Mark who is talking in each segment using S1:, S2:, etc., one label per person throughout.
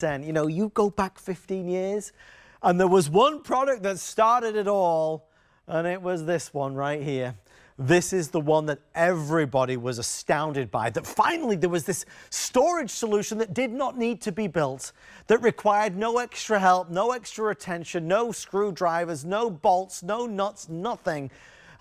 S1: You know, you go back 15 years and there was one product that started it all, and it was this one right here. This is the one that everybody was astounded by, that finally there was this storage solution that did not need to be built, that required no extra help, no extra attention, no screwdrivers, no bolts, no nuts, nothing.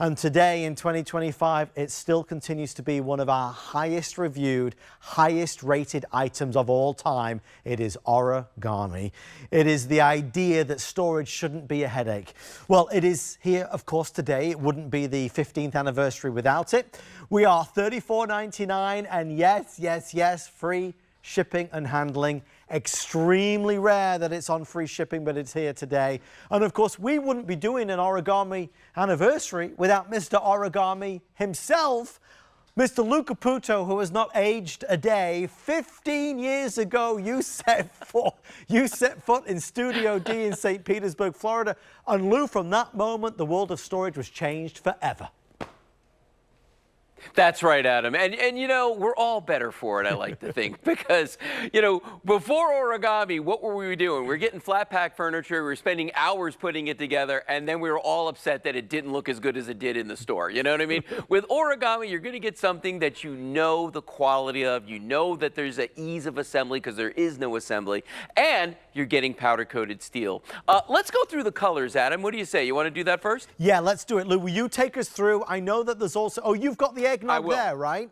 S1: And today in 2025, it still continues to be one of our highest reviewed, highest rated items of all time. It is Origami. It is the idea that storage shouldn't be a headache. Well, it is here, of course, today. It wouldn't be the 15th anniversary without it. We are $34.99, and yes, free shipping and handling. Extremely rare that it's on free shipping, but it's here today. And of course, we wouldn't be doing an Origami anniversary without Mr. Origami himself, Mr. Luca Puto, who has not aged a day. 15 years ago, you set foot in Studio D in St. Petersburg, Florida. And Lou, from that moment, the world of storage was changed forever.
S2: That's right, Adam. And you know, we're all better for it, I like to think, because, you know, before Origami, what were we doing? We were getting flat pack furniture, we were spending hours putting it together, and then we were all upset that it didn't look as good as it did in the store. You know what I mean? With Origami, you're going to get something that you know the quality of, you know that there's an ease of assembly because there is no assembly, and you're getting powder-coated steel. Let's go through the colors, Adam. What do you say? You want to do that first?
S1: Yeah, let's do it. Lou, will you take us through? I know that there's also, oh, you've got the eggnog there, right?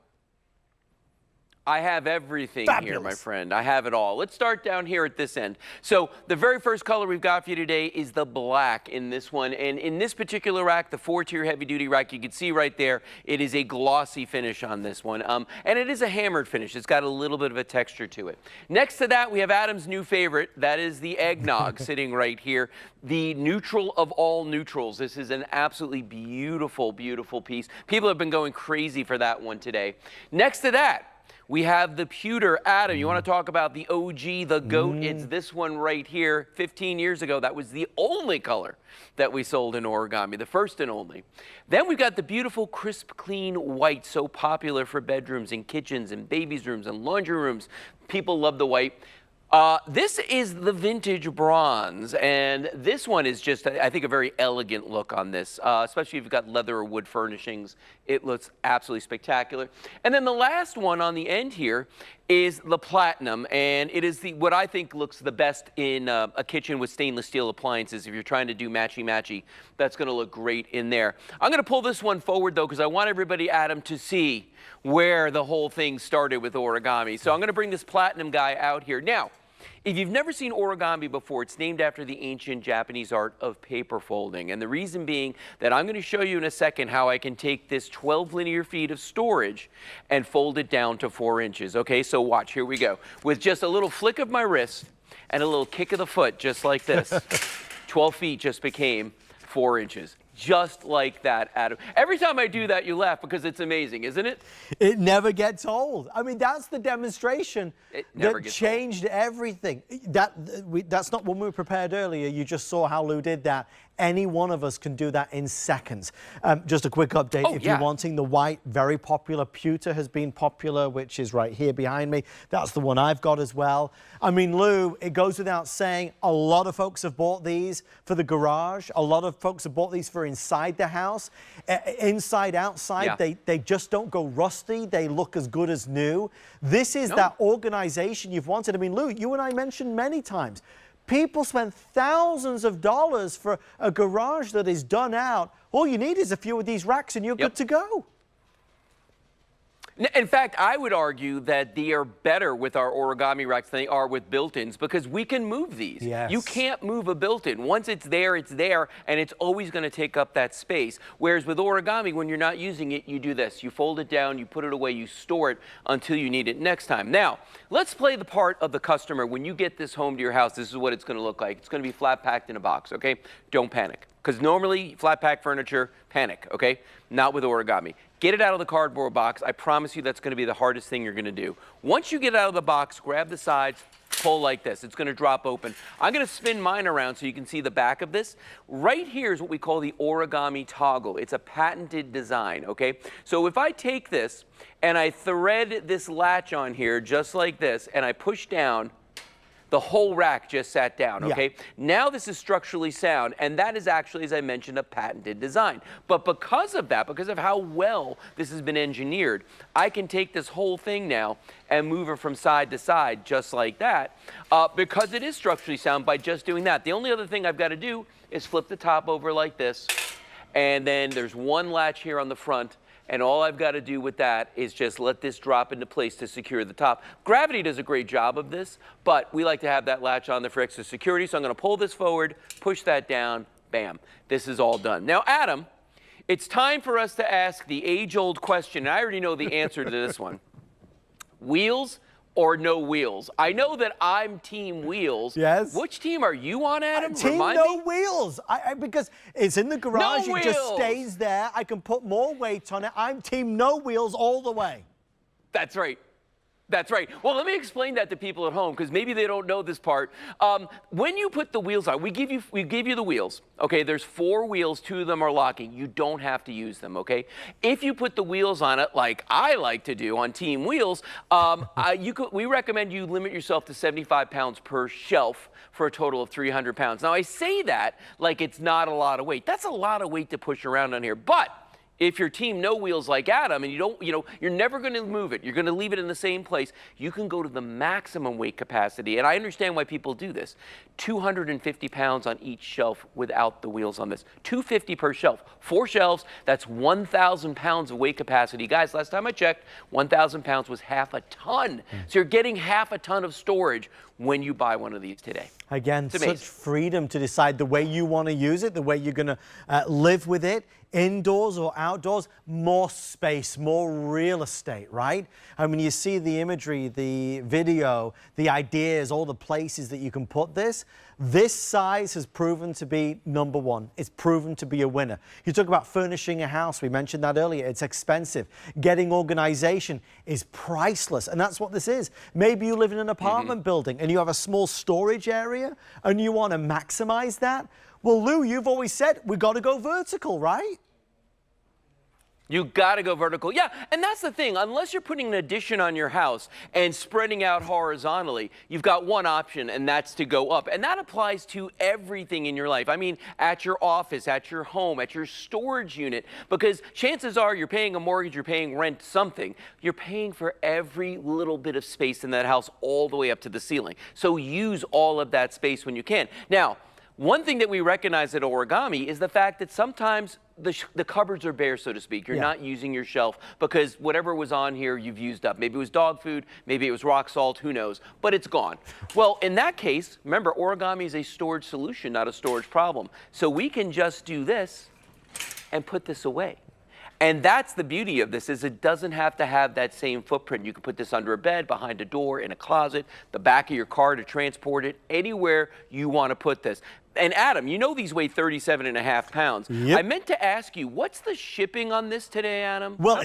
S2: I have everything
S1: Fabulous.
S2: here, my friend. I have it all. Let's start down here at this end. So the very first color we've got for you today is the black in this one. And in this particular rack, the 4-tier heavy-duty rack, you can see right there, it is a glossy finish on this one. And it is a hammered finish. It's got a little bit of a texture to it. Next to that, we have Adam's new favorite. That is the eggnog sitting right here. The neutral of all neutrals. This is an absolutely beautiful, beautiful piece. People have been going crazy for that one today. Next to that, we have the pewter. Adam, you want to talk about the OG, the GOAT? It's this one right here. 15 years ago, that was the only color that we sold in Origami, the first and only. Then we've got the beautiful, crisp, clean white, so popular for bedrooms and kitchens and babies' rooms and laundry rooms. People love the white. This is the vintage bronze, and this one is just, I think, a very elegant look on this, especially if you've got leather or wood furnishings. It looks absolutely spectacular. And then the last one on the end here is the platinum, and it is what I think looks the best in a kitchen with stainless steel appliances. If you're trying to do matchy-matchy, that's going to look great in there. I'm going to pull this one forward, though, because I want everybody, Adam, to see where the whole thing started with Origami. So I'm going to bring this platinum guy out here. Now, if you've never seen Origami before, it's named after the ancient Japanese art of paper folding. And the reason being that I'm going to show you in a second how I can take this 12 linear feet of storage and fold it down to 4 inches. Okay, so watch, here we go. With just a little flick of my wrist and a little kick of the foot, just like this, 12 feet just became 4 inches. Just like that, Adam. Every time I do that, you laugh because it's amazing, isn't it?
S1: It never gets old. I mean, that's the demonstration that changed everything. That's not when we were prepared earlier. You just saw how Lou did that. Any one of us can do that in seconds. Just a quick update. If you're wanting the white, very popular pewter has been popular, which is right here behind me. That's the one I've got as well. I mean, Lou, it goes without saying, a lot of folks have bought these for the garage. A lot of folks have bought these for inside the house. Inside, outside, they just don't go rusty. They look as good as new. This is that organization you've wanted. I mean, Lou, you and I mentioned many times, people spend thousands of dollars for a garage that is done out. All you need is a few of these racks and you're good to go.
S2: In fact, I would argue that they are better with our Origami racks than they are with built-ins because we can move these.
S1: Yes.
S2: You can't move a built-in. Once it's there, and it's always going to take up that space. Whereas with Origami, when you're not using it, you do this. You fold it down, you put it away, you store it until you need it next time. Now, let's play the part of the customer. When you get this home to your house, this is what it's going to look like. It's going to be flat packed in a box, okay? Don't panic. Because normally, flat pack furniture, panic, okay? Not with Origami. Get it out of the cardboard box. I promise you that's going to be the hardest thing you're going to do. Once you get it out of the box, grab the sides, pull like this. It's going to drop open. I'm going to spin mine around so you can see the back of this. Right here is what we call the Origami toggle. It's a patented design, okay? So if I take this and I thread this latch on here just like this and I push down, the whole rack just sat down,
S1: Yeah.
S2: okay? Now this is structurally sound, and that is actually, as I mentioned, a patented design. But because of that, because of how well this has been engineered, I can take this whole thing now and move it from side to side just like that, because it is structurally sound by just doing that. The only other thing I've got to do is flip the top over like this, and then there's one latch here on the front, and all I've got to do with that is just let this drop into place to secure the top. Gravity does a great job of this, but we like to have that latch on there for extra security. So I'm going to pull this forward, push that down, bam. This is all done. Now, Adam, it's time for us to ask the age-old question, and I already know the answer to this one. Wheels or no wheels? I know that I'm team wheels.
S1: Yes.
S2: Which team are you on, Adam?
S1: Team
S2: Remind
S1: no
S2: me.
S1: wheels. Because it's in the garage,
S2: No
S1: it just
S2: wheels.
S1: stays there. I can put more weight on it. I'm team no wheels all the way.
S2: That's right. That's right. Well, let me explain that to people at home because maybe they don't know this part. When you put the wheels on, we give you the wheels. Okay, there's 4 wheels, 2 of them are locking. You don't have to use them. Okay, if you put the wheels on it, like I like to do on Team Wheels, we recommend you limit yourself to 75 pounds per shelf for a total of 300 pounds. Now I say that like it's not a lot of weight. That's a lot of weight to push around on here, but if you're team no wheels like Adam and you're never going to move it, you're going to leave it in the same place, you can go to the maximum weight capacity. And I understand why people do this. 250 pounds on each shelf without the wheels on this. 250 per shelf. 4 shelves, that's 1,000 pounds of weight capacity. Guys, last time I checked, 1,000 pounds was half a ton. So you're getting half a ton of storage when you buy one of these today.
S1: Again, such freedom to decide the way you want to use it, the way you're going to live with it, indoors or outdoors, more space, more real estate, right? I mean, you see the imagery, the video, the ideas, all the places that you can put this. This size has proven to be number one. It's proven to be a winner. You talk about furnishing a house. We mentioned that earlier. It's expensive. Getting organization is priceless. And that's what this is. Maybe you live in an apartment building and you have a small storage area and you want to maximize that. Well, Lou, you've always said we got to go vertical, right?
S2: You got to go vertical. Yeah, and that's the thing. Unless you're putting an addition on your house and spreading out horizontally, you've got one option, and that's to go up. And that applies to everything in your life. I mean, at your office, at your home, at your storage unit, because chances are you're paying a mortgage, you're paying rent, something. You're paying for every little bit of space in that house all the way up to the ceiling. So use all of that space when you can. Now, one thing that we recognize at Origami is the fact that sometimes the cupboards are bare, so to speak. You're not using your shelf because whatever was on here, you've used up. Maybe it was dog food, maybe it was rock salt, who knows, but it's gone. Well, in that case, remember, Origami is a storage solution, not a storage problem. So we can just do this and put this away. And that's the beauty of this, is it doesn't have to have that same footprint. You can put this under a bed, behind a door, in a closet, the back of your car to transport it, anywhere you want to put this. And Adam, you know these weigh 37.5 pounds.
S1: Yep.
S2: I meant to ask you, what's the shipping on this today, Adam?
S1: Well,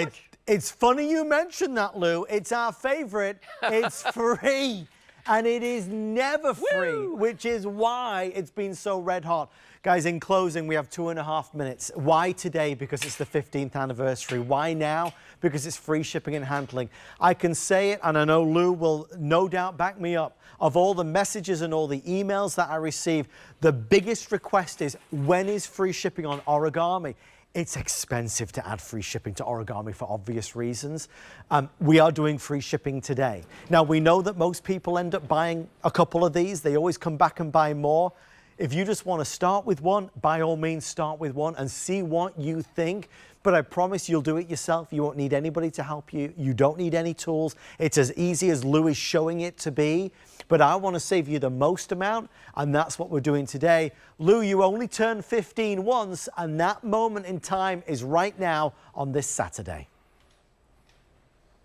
S1: it's funny you mentioned that, Lou. It's our favorite. It's free. And it is never free, which is why it's been so red hot. Guys, in closing, we have 2.5 minutes. Why today? Because it's the 15th anniversary. Why now? Because it's free shipping and handling. I can say it, and I know Lou will no doubt back me up. Of all the messages and all the emails that I receive, the biggest request is, when is free shipping on Origami? It's expensive to add free shipping to Origami for obvious reasons. We are doing free shipping today. Now, we know that most people end up buying a couple of these. They always come back and buy more. If you just want to start with one, by all means, start with one and see what you think. But I promise you'll do it yourself. You won't need anybody to help you. You don't need any tools. It's as easy as Lou is showing it to be. But I want to save you the most amount, and that's what we're doing today. Lou, you only turn 15 once, and that moment in time is right now on this Saturday.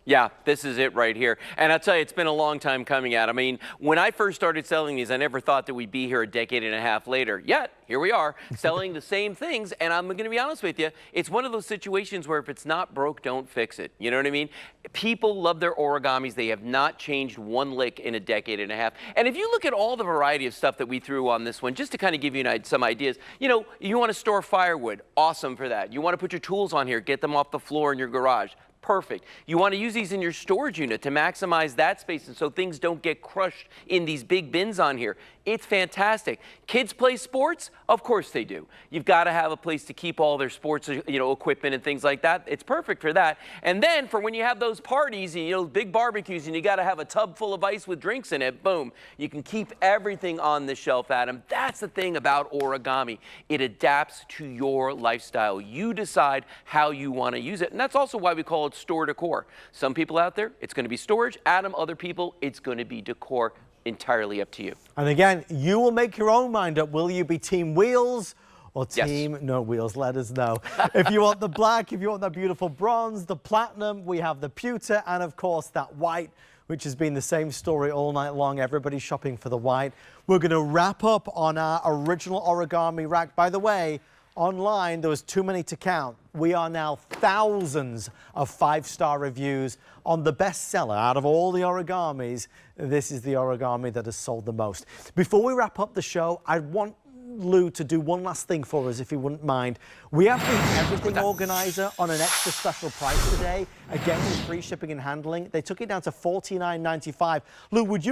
S2: Yeah, this is it right here. And I'll tell you, it's been a long time coming out. I mean, when I first started selling these, I never thought that we'd be here a decade and a half later. Yet, here we are, selling the same things. And I'm going to be honest with you, it's one of those situations where if it's not broke, don't fix it. You know what I mean? People love their Origamis. They have not changed one lick in a decade and a half. And if you look at all the variety of stuff that we threw on this one, just to kind of give you some ideas, you know, you want to store firewood, awesome for that. You want to put your tools on here, get them off the floor in your garage. perfect. You want to use these in your storage unit to maximize that space and so things don't get crushed in these big bins on here. It's fantastic. Kids play sports? Of course they do. You've got to have a place to keep all their sports, equipment and things like that. It's perfect for that. And then for when you have those parties, big barbecues, and you got to have a tub full of ice with drinks in it, boom, you can keep everything on the shelf, Adam. That's the thing about Origami. It adapts to your lifestyle. You decide how you want to use it. And that's also why we call it store decor. Some people out there, it's going to be storage. Adam, other people, it's going to be decor. Entirely up to you.
S1: And again, you will make your own mind up. Will you be team wheels or team no wheels? Let us know. If you want the black, if you want that beautiful bronze, the platinum, we have the pewter, and of course that white, which has been the same story all night long. Everybody's shopping for the white. We're going to wrap up on our original Origami rack. By the way, online, there was too many to count. We are now thousands of 5-star reviews on the bestseller. Out of all the Origamis, this is the Origami that has sold the most. Before we wrap up the show, I want Lou to do one last thing for us, if he wouldn't mind. We have the Everything Organizer on an extra special price today. Again, with free shipping and handling. They took it down to $49.95. Lou, would you